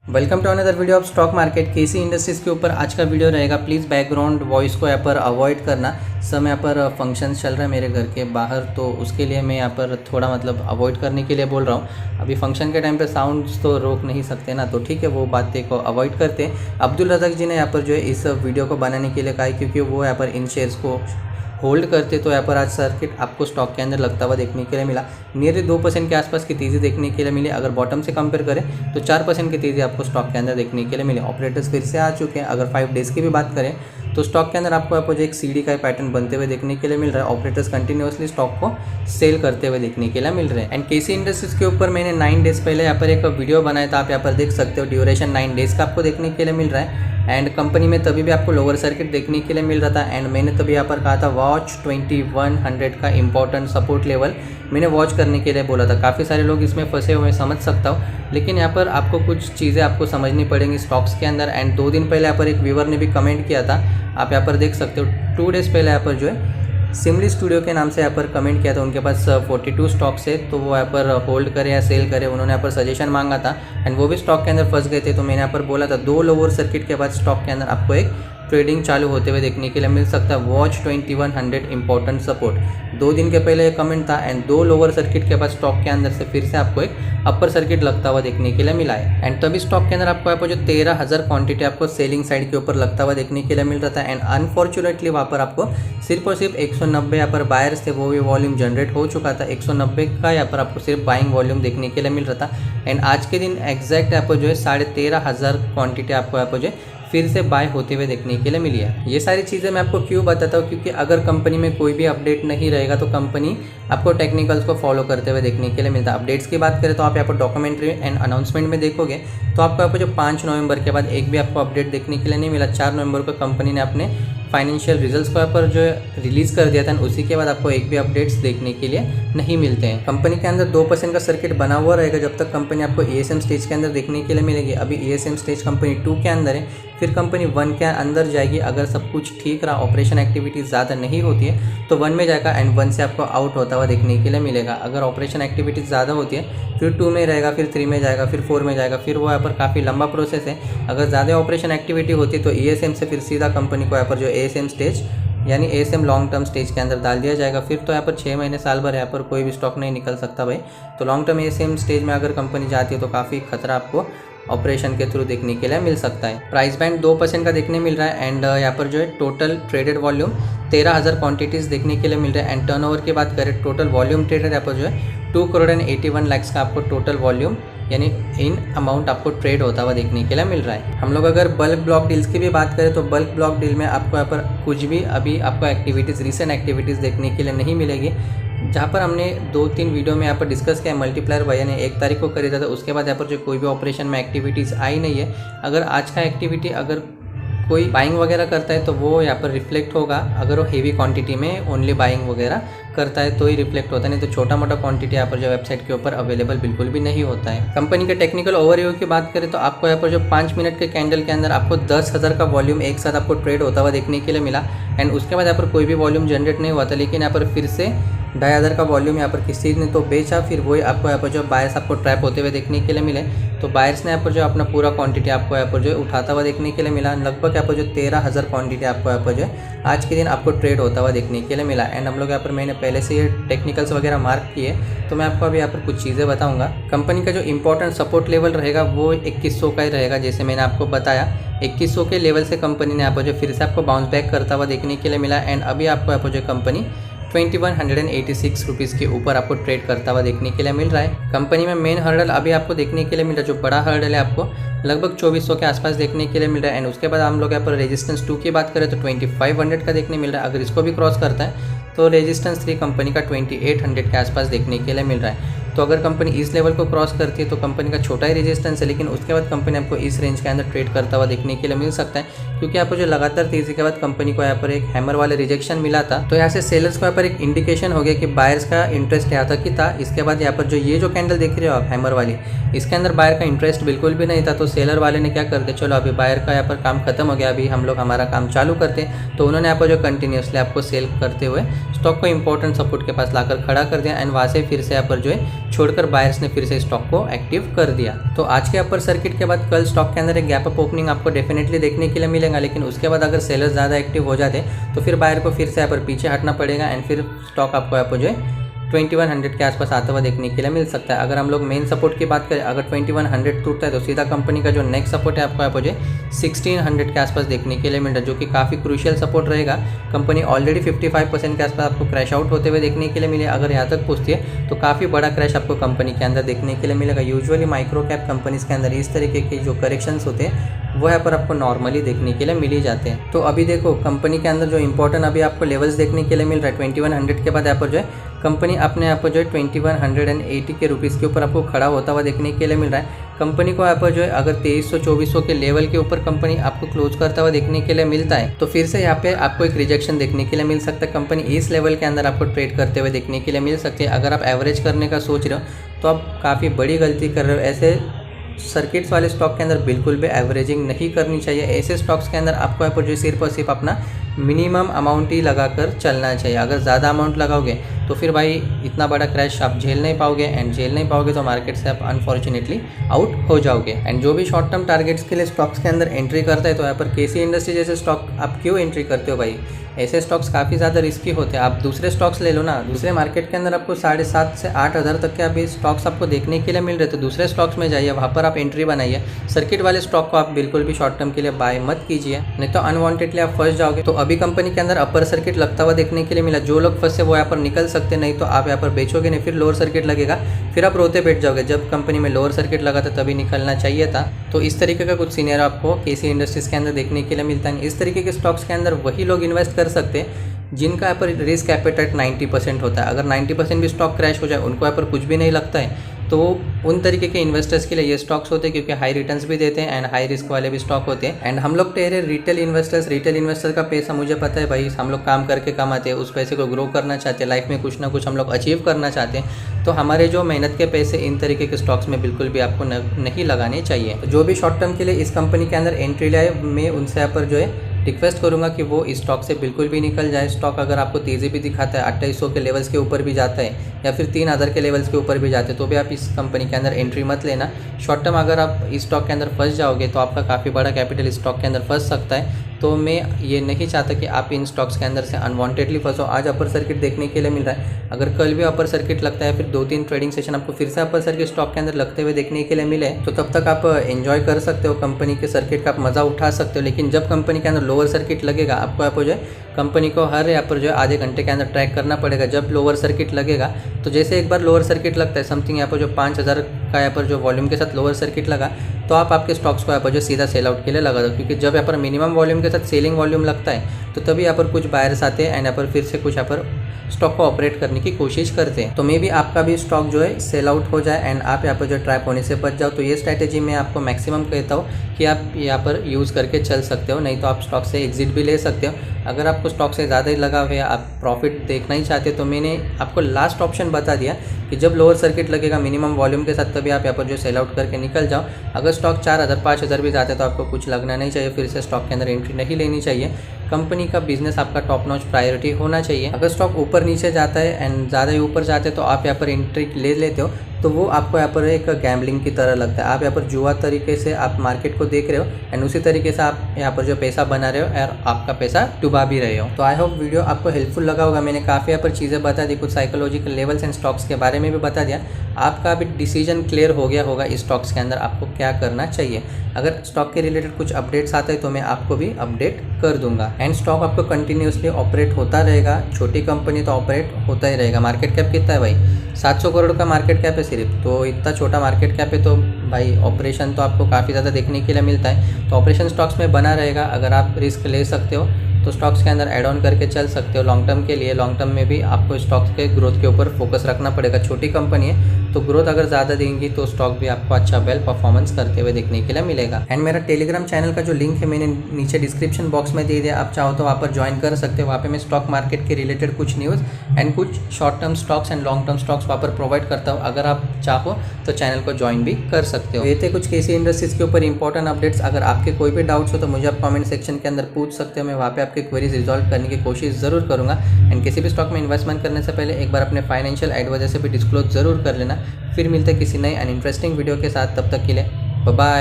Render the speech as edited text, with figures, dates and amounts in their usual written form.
Welcome to another video of stock market KC industries के ऊपर आज का वीडियो रहेगा। प्लीज़ बैकग्राउंड वॉइस को यहाँ पर अवॉइड करना। सब यहाँ पर फंक्शंस चल रहा है मेरे घर के बाहर, तो उसके लिए मैं यहाँ पर थोड़ा अवॉइड करने के लिए बोल रहा हूँ। अभी फंक्शन के टाइम पे साउंड्स तो रोक नहीं सकते ना, तो ठीक है, वो बातें को अवॉइड करते हैं। अब्दुल रज़ाक जी ने यहाँ पर जो है इस वीडियो को बनाने के लिए कहा है, क्योंकि वो यहाँ पर इन शेयर्स को होल्ड करते, तो यहाँ पर आज सर्किट आपको स्टॉक के अंदर लगता हुआ देखने के लिए मिला। नियरली 2% के आसपास की तेज़ी देखने के लिए मिली। अगर बॉटम से कंपेयर करें तो 4% की तेज़ी आपको स्टॉक के अंदर देखने के लिए मिली। ऑपरेटर्स फिर से आ चुके हैं। अगर 5 डेज़ की भी बात करें तो स्टॉक के अंदर आपको यहाँ पर जो एक सीढ़ी का पैटर्न बनते हुए देखने के लिए मिल रहा है। ऑपरेटर्स कंटिन्यूसली स्टॉक को सेल करते हुए देखने के लिए मिल रहे हैं। एंड केसी इंडस्ट्रीज़ के ऊपर मैंने 9 डेज़ पहले यहाँ पर एक वीडियो बनाया था, आप यहाँ पर देख सकते हो। ड्यूरेशन 9 डेज़ का आपको देखने के लिए मिल रहा है। एंड कंपनी में तभी भी आपको लोअर सर्किट देखने के लिए मिल रहा था। एंड मैंने तभी यहाँ पर कहा था वॉच 2100 का इंपॉर्टेंट सपोर्ट लेवल मैंने वॉच करने के लिए बोला था। काफ़ी सारे लोग इसमें फंसे हुए समझ सकता हूँ, लेकिन यहाँ पर आपको कुछ चीज़ें आपको समझनी पड़ेंगी स्टॉक्स के अंदर। एंड 2 दिन पहले यहाँ पर एक व्यूवर ने भी कमेंट किया था, आप यहाँ पर देख सकते हो। 2 डेज़ पहले यहाँ पर जो है सिमली स्टूडियो के नाम से यहाँ पर कमेंट किया था। उनके पास 42 स्टॉक्स है, तो वो यहाँ पर होल्ड करे या सेल करे, उन्होंने यहाँ पर सजेशन मांगा था। एंड वो भी स्टॉक के अंदर फंस गए थे। तो मैंने यहाँ पर बोला था 2 लोअर सर्किट के बाद स्टॉक के अंदर आपको एक ट्रेडिंग चालू होते हुए देखने के लिए मिल सकता है। वॉच 2100 इंपॉर्टेंट सपोर्ट 2 दिन के पहले ये कमेंट था। एंड 2 लोअर सर्किट के बाद स्टॉक के अंदर से फिर से आपको एक अपर सर्किट लगता हुआ देखने के लिए मिला है। एंड तभी स्टॉक के अंदर आपको यहाँ पर जो 13,000 क्वांटिटी आपको सेलिंग साइड के ऊपर लगता हुआ देखने के लिए मिल रहा था। एंड अनफॉर्चुनेटली वहाँ पर आपको सिर्फ और सिर्फ 190 यहाँ पर बायर्स थे, वो भी वॉल्यूम जनरेट हो चुका था। 190 का यहाँ पर आपको सिर्फ बाइंग वॉल्यूम देखने के लिए मिल रहा था। एंड आज के दिन एग्जैक्ट यहाँ पर जो है 13,500 क्वांटिटी आपको यहाँ पर जो है फिर से बाय होते हुए देखने के लिए मिली है। ये सारी चीज़ें मैं आपको क्यों बताता हूँ, क्योंकि अगर कंपनी में कोई भी अपडेट नहीं रहेगा तो कंपनी आपको टेक्निकल्स को फॉलो करते हुए देखने के लिए मिलता है। अपडेट्स की बात करें तो आप यहाँ पर डॉक्यूमेंट्री एंड अनाउंसमेंट में देखोगे तो आपको यहाँ पर जो 5 नवंबर के बाद एक भी आपको अपडेट देखने के लिए नहीं मिला। 4 नवंबर को कंपनी ने अपने फाइनेंशियल रिजल्ट्स को यहाँ पर जो रिलीज़ कर दिया था। उसी के बाद आपको एक भी अपडेट्स देखने के लिए नहीं मिलते हैं। कंपनी के अंदर 2% का सर्किट बना हुआ रहेगा जब तक कंपनी आपको ESM स्टेज के अंदर देखने के लिए मिलेगी। अभी ESM स्टेज कंपनी 2 के अंदर है, फिर कंपनी 1 के अंदर जाएगी। अगर सब कुछ ठीक रहा, ऑपरेशन एक्टिविटीज़ ज़्यादा नहीं होती है तो 1 में जाएगा एंड 1 से आपको आउट होता हुआ देखने के लिए मिलेगा। अगर ऑपरेशन एक्टिविटीज़ ज़्यादा होती है फिर 2 में रहेगा, फिर 3 में जाएगा, फिर 4 में जाएगा। फिर वो यहाँ पर काफ़ी लंबा प्रोसेस है। अगर ज़्यादा ऑपरेशन एक्टिविटी होती है तो ESM से फिर सीधा कंपनी को यहाँ पर जो ASM स्टेज यानी ASM लॉन्ग टर्म स्टेज के अंदर डाल दिया जाएगा। फिर तो यहाँ पर 6 महीने साल भर यहाँ पर कोई भी स्टॉक नहीं निकल सकता भाई। तो लॉन्ग टर्म ASM स्टेज में अगर कंपनी जाती है तो काफ़ी खतरा आपको ऑपरेशन के थ्रू देखने के लिए मिल सकता है। प्राइस बैंड 2% का देखने मिल रहा है। एंड यहाँ पर जो है टोटल ट्रेडेड वॉल्यूम 13,000 क्वांटिटीज़ देखने के लिए मिल रहा है। एंड टर्नओवर की बात करें, टोटल वॉल्यूम ट्रेडेड यहाँ पर जो है 2,81 लाख का आपको टोटल वॉल्यूम यानी इन अमाउंट आपको ट्रेड होता हुआ देखने के लिए मिल रहा है। हम लोग अगर बल्क ब्लॉक डील्स की भी बात करें तो बल्क ब्लॉक डील में आपको यहाँ पर कुछ भी अभी आपको एक्टिविटीज़ रीसेंट एक्टिविटीज़ देखने के लिए नहीं मिलेगी। जहाँ पर हमने 2-3 वीडियो में यहाँ पर डिस्कस किया, मल्टीप्लायर भैया ने 1 तारीख को खरीदा था, उसके बाद यहाँ पर जो कोई भी ऑपरेशन में एक्टिविटीज़ आई नहीं है। अगर आज का एक्टिविटी अगर कोई बाइंग वगैरह करता है तो वो यहाँ पर रिफ्लेक्ट होगा। अगर वो हेवी क्वांटिटी में ओनली बाइंग वगैरह करता है तो ही रिफ्लेक्ट होता है, नहीं तो छोटा मोटा क्वांटिटी यहाँ पर जो वेबसाइट के ऊपर अवेलेबल बिल्कुल भी नहीं होता है। कंपनी के टेक्निकल ओवरव्यू की बात करें तो आपको यहाँ पर जो 5 मिनट के कैंडल के अंदर आपको 10,000 का वॉल्यूम एक साथ आपको ट्रेड होता हुआ देखने के लिए मिला। एंड उसके बाद यहाँ पर कोई भी वॉल्यूम जनरेट नहीं हुआ था, लेकिन यहाँ पर फिर से 2,500 का वॉल्यूम यहाँ पर किसी ने तो बेचा, फिर वही आपको यहाँ पर जो बायर्स आपको ट्रैप होते हुए देखने के लिए मिले। तो बायर्स ने यहाँ पर जो अपना पूरा क्वांटिटी आपको यहाँ पर जो उठाता हुआ देखने के लिए मिला। लगभग यहाँ पर जो 13,000 क्वांटिटी आपको यहाँ पर जो है आज के दिन आपको ट्रेड होता हुआ देखने के लिए मिला। एंड हम लोग यहाँ पर मैंने पहले से ये टेक्निकल्स वगैरह मार्क किए, तो मैं आपको अभी यहाँ पर कुछ चीज़ें बताऊँगा। कंपनी का जो इंपॉर्टेंट सपोर्ट लेवल रहेगा वो 2100 का ही रहेगा, जैसे मैंने आपको बताया। 2100 के लेवल से कंपनी ने यहाँ पर जो फिर से आपको बाउंस बैक करता हुआ देखने के लिए मिला। एंड अभी आपको यहाँ पर जो कंपनी 2186 रुपीज़ के ऊपर आपको ट्रेड करता हुआ देखने के लिए मिल रहा है। कंपनी में मेन हर्डल अभी आपको देखने के लिए मिल रहा है, जो बड़ा हर्डल है आपको लगभग 2400 के आसपास देखने के लिए मिल रहा है। एंड उसके बाद हम लोग यहाँ पर रेजिस्टेंस 2 की बात करें तो 2500 का देखने मिल रहा है। अगर इसको भी क्रॉस करता है तो रेजिस्टेंस 3 कंपनी का 2800 के आसपास देखने के लिए मिल रहा है। तो अगर कंपनी इस लेवल को क्रॉस करती है तो कंपनी का छोटा ही रेजिस्टेंस है, लेकिन उसके बाद कंपनी आपको इस रेंज के अंदर ट्रेड करता हुआ देखने के लिए मिल सकता है। क्योंकि यहाँ पर जो लगातार तेजी के बाद कंपनी को यहाँ पर एक हैमर वाले रिजेक्शन मिला था, तो यहाँ से सेलर्स को यहाँ पर एक इंडिकेशन हो गया कि बायर्स का इंटरेस्ट यहाँ तक ही था। इसके बाद यहाँ पर जो ये जो कैंडल देख रहे हो आप हैमर वाली, इसके अंदर बायर का इंटरेस्ट बिल्कुल भी नहीं था। तो सेलर वाले ने क्या कर दिया, चलो अभी बायर का यहाँ पर काम खत्म हो गया, अभी हम लोग हमारा काम चालू करते हैं। तो उन्होंने यहाँ पर जो कंटिन्यूसली आपको सेल करते हुए स्टॉक को इंपॉर्टेंट सपोर्ट के पास लाकर खड़ा कर दिया एंड वहाँ से फिर से यहाँ पर जो है छोड़कर बायर्स ने फिर से स्टॉक को एक्टिव कर दिया। तो आज के अपर सर्किट के बाद कल स्टॉक के अंदर एक गैप अप ओपनिंग आपको डेफिनेटली देखने के लिए मिलेगा, लेकिन उसके बाद अगर सेलर्स ज़्यादा एक्टिव हो जाते तो फिर बायर को फिर से यहाँ पर पीछे हटना पड़ेगा एंड फिर स्टॉक आपको यहाँ पर जो है 2100 के आसपास आता हुआ देखने के लिए मिल सकता है। अगर हम लोग मेन सपोर्ट की बात करें, अगर 2100 टूटता है तो सीधा कंपनी का जो नेक्स्ट सपोर्ट है आपको यहाँ पर 1600 के आसपास देखने के लिए मिल रहा है, जो कि काफ़ी क्रूशियल सपोर्ट रहेगा। कंपनी ऑलरेडी 55% के आसपास आपको क्रैश आउट होते हुए देखने के लिए मिले। अगर यहाँ तक पहुँचती है तो काफ़ी बड़ा क्रैश आपको कंपनी के अंदर देखने के लिए मिलेगा। यूजुअली माइक्रो कैप कंपनीज के अंदर इस तरीके के जो करेक्शंस होते हैं वो यहाँ पर आपको नॉर्मली देखने के लिए मिल ही जाते हैं। तो अभी देखो कंपनी के अंदर जो इंपॉर्टेंट अभी आपको लेवल्स देखने के लिए मिल रहा है 2100 के बाद यहाँ पर जो है कंपनी अपने यहाँ पर जो है 2180 के रुपीज़ के ऊपर आपको खड़ा होता हुआ देखने के लिए मिल रहा है। कंपनी को यहाँ पर जो है अगर 2300-2400 के लेवल के ऊपर कंपनी आपको क्लोज करता हुआ देखने के लिए मिलता है तो फिर से यहाँ पे आपको एक रिजेक्शन देखने के लिए मिल सकता है। कंपनी इस लेवल के अंदर आपको ट्रेड करते हुए देखने के लिए मिल सकती है। अगर आप एवरेज करने का सोच रहे हो तो आप काफ़ी बड़ी गलती कर रहे हो। ऐसे सर्किट्स वाले स्टॉक के अंदर बिल्कुल भी एवरेजिंग नहीं करनी चाहिए। ऐसे स्टॉक्स के अंदर आपको यहाँ पर जो सिर्फ और सिर्फ अपना मिनिमम अमाउंट ही लगाकर चलना चाहिए। अगर ज़्यादा अमाउंट लगाओगे तो फिर भाई इतना बड़ा क्रैश आप झेल नहीं पाओगे एंड झेल नहीं पाओगे तो मार्केट से आप अनफॉर्चुनेटली आउट हो जाओगे। एंड जो भी शॉर्ट टर्म टारगेट्स के लिए स्टॉक्स के अंदर एंट्री करता है तो यहाँ पर केसी इंडस्ट्री जैसे स्टॉक आप क्यों एंट्री करते हो भाई? ऐसे स्टॉक्स काफ़ी ज़्यादा रिस्की होते हैं। आप दूसरे स्टॉक्स ले लो ना, दूसरे मार्केट के अंदर आपको 7,500 से 8,000 तक के अभी स्टॉक्स आपको देखने के लिए मिल रहे, तो दूसरे स्टॉक्स में जाइए, वहाँ पर आप एंट्री बनाइए। सर्किट वाले स्टॉक को आप बिल्कुल भी शॉर्ट टर्म के लिए बाय मत कीजिए, नहीं तो अनवांटेडली आप फंस जाओगे। तो अभी कंपनी के अंदर अपर सर्किट लगता हुआ देखने के लिए मिला। जो लोग फंसे वो यहाँ पर निकल सकते, नहीं तो आप यहाँ पर बेचोगे नहीं, फिर लोअर सर्किट लगेगा, फिर आप रोते बैठ जाओगे। जब कंपनी में लोअर सर्किट लगा था तभी निकलना चाहिए था। तो इस तरीके का कुछ सीनियर आपको केसी इंडस्ट्रीज के अंदर देखने के लिए मिलता है। इस तरीके के स्टॉक्स के अंदर वही लोग इन्वेस्ट कर सकते हैं जिनका यहाँ पर रिस्क एपेटाइट 90% होता है। अगर 90% भी स्टॉक क्रैश हो जाए, उनको यहाँ पर कुछ भी नहीं लगता है, तो उन तरीके के इन्वेस्टर्स के लिए ये स्टॉक्स होते हैं, क्योंकि हाई रिटर्न्स भी देते हैं एंड हाई रिस्क वाले भी स्टॉक होते हैं। एंड हम लोग ठहरे रिटेल इन्वेस्टर का पैसा मुझे पता है भाई, हम लोग काम करके कमाते हैं, उस पैसे को ग्रो करना चाहते हैं, लाइफ में कुछ ना कुछ हम लोग अचीव करना चाहते हैं। तो हमारे जो मेहनत के पैसे इन तरीके के स्टॉक्स में बिल्कुल भी आपको नहीं लगाने चाहिए। तो जो भी शॉर्ट टर्म के लिए इस कंपनी के अंदर एंट्री लाए, मैं उनसे यहाँ पर जो है रिक्वेस्ट करूंगा कि वो इस स्टॉक से बिल्कुल भी निकल जाए। स्टॉक अगर आपको तेज़ी भी दिखाता है, 2800 के लेवल्स के ऊपर भी जाता है या फिर 3000 के लेवल्स के ऊपर भी जाते हैं, तो भी आप इस कंपनी के अंदर एंट्री मत लेना। शॉर्ट टर्म अगर आप इस स्टॉक के अंदर फंस जाओगे तो आपका काफ़ी बड़ा कैपिटल इस स्टॉक के अंदर फंस सकता है। तो मैं ये नहीं चाहता कि आप इन स्टॉक्स के अंदर से अनवांटेडली फंसो। आज अपर सर्किट देखने के लिए मिल रहा है, अगर कल भी अपर सर्किट लगता है, फिर 2-3 ट्रेडिंग सेशन आपको फिर से अपर सर्किट स्टॉक के अंदर लगते हुए देखने के लिए मिले, तो तब तक आप एंजॉय कर सकते हो, कंपनी के सर्किट का आप मज़ा उठा सकते हो। लेकिन जब कंपनी के अंदर लोअर सर्किट लगेगा, आपको यहाँ पर जो है कंपनी को हर यहाँ पर जो है आधे घंटे के अंदर ट्रैक करना पड़ेगा। जब लोअर सर्किट लगेगा तो जैसे एक बार लोअर सर्किट लगता है समथिंग यहाँ पर जो 5000 का यहाँ पर जो वॉल्यूम के साथ लोअर सर्किट लगा, तो आप आपके स्टॉक्स को यहाँ पर जो सीधा सेल आउट के लिए लगा दो, क्योंकि जब यहाँ पर मिनिमम वॉल्यूम के साथ सेलिंग वॉल्यूम लगता है तो तभी यहाँ पर कुछ बायर्स आते हैं एंड यहाँ पर फिर से कुछ यहाँ पर स्टॉक को ऑपरेट करने की कोशिश करते हैं। तो मे भी आपका भी स्टॉक जो है सेल आउट हो जाए एंड आप यहाँ पर जो ट्रैप होने से बच जाओ। तो ये स्ट्रैटेजी मैं आपको मैक्सिमम कहता हूँ कि आप यहाँ पर यूज़ करके चल सकते हो, नहीं तो आप स्टॉक से एग्जिट भी ले सकते हो। अगर आपको स्टॉक से ज़्यादा ही लगा हुआ है, आप प्रॉफिट देखना ही चाहते हो, तो मैंने आपको लास्ट ऑप्शन बता दिया कि जब लोअर सर्किट लगेगा मिनिमम वॉल्यूम के साथ, तभी आप यहाँ पर जो सेल आउट करके निकल जाओ। अगर स्टॉक 4000-5000 भी जाते हैं तो आपको कुछ लगना नहीं चाहिए, फिर से स्टॉक के अंदर एंट्री नहीं लेनी चाहिए। कंपनी का बिजनेस आपका टॉप नॉच प्रायोरिटी होना चाहिए। अगर स्टॉक ऊपर नीचे जाता है एंड ज़्यादा ही ऊपर जाते हैं तो आप यहाँ पर एंट्री ले लेते हो, तो वो आपको यहाँ पर एक गैम्बलिंग की तरह लगता है। आप यहाँ पर जुआ तरीके से आप मार्केट को देख रहे हो एंड उसी तरीके से आप यहाँ पर जो पैसा बना रहे हो और आपका पैसा डुबा भी रहे हो। तो आई होप वीडियो आपको हेल्पफुल लगा होगा। मैंने काफ़ी यहाँ पर चीज़ें बता दी, कुछ साइकोलॉजिकल लेवल्स एंड स्टॉक्स के बारे में भी बता दिया। आपका अभी डिसीजन क्लियर हो गया होगा इस स्टॉक्स के अंदर आपको क्या करना चाहिए। अगर स्टॉक के रिलेटेड कुछ अपडेट्स आते हैं तो मैं आपको भी अपडेट कर दूंगा। एंड स्टॉक आपको कंटिन्यूसली ऑपरेट होता रहेगा। छोटी कंपनी तो ऑपरेट होता ही रहेगा। मार्केट कैप कितना है भाई? 700 करोड़ का मार्केट कैप है सिर्फ, तो इतना छोटा मार्केट कैप है, तो भाई ऑपरेशन तो आपको काफ़ी ज़्यादा देखने के लिए मिलता है। तो ऑपरेशन स्टॉक्स में बना रहेगा। अगर आप रिस्क ले सकते हो तो स्टॉक्स के अंदर ऐड ऑन करके चल सकते हो लॉन्ग टर्म के लिए। लॉन्ग टर्म में भी आपको स्टॉक्स के ग्रोथ के ऊपर फोकस रखना पड़ेगा। छोटी कंपनी है तो ग्रोथ अगर ज़्यादा देंगी तो स्टॉक भी आपको अच्छा वेल परफॉर्मेंस करते हुए देखने के लिए मिलेगा। एंड मेरा टेलीग्राम चैनल का जो लिंक है मैंने नीचे डिस्क्रिप्शन बॉक्स में दे दिया, आप चाहो तो वहाँ पर ज्वाइन कर सकते हो। वहाँ पे मैं स्टॉक मार्केट के रिलेटेड कुछ न्यूज़ एंड कुछ short term stocks and long term stocks वहाँ पर प्रोवाइड करता हूँ। अगर आप चाहो तो चैनल को ज्वाइन भी कर सकते हो। ये थे कुछ केसी इंडस्ट्रीज़ के ऊपर इंपॉर्टेंट अपडेट्स। अगर आपके कोई भी डाउट्स हो तो मुझे आप कमेंट सेक्शन के अंदर पूछ सकते हो, मैं वहाँ पे आपके क्वेरीज रिजॉल्व करने की कोशिश ज़रूर करूँगा। एंड किसी भी स्टॉक में इन्वेस्टमेंट करने से पहले एक बार अपने फाइनेंशियल एडवाइजर से भी डिस्क्लोज ज़रूर कर लेना। फिर मिलते किसी नए एंड इंटरेस्टिंग वीडियो के साथ, तब तक के लिए बाय बाय।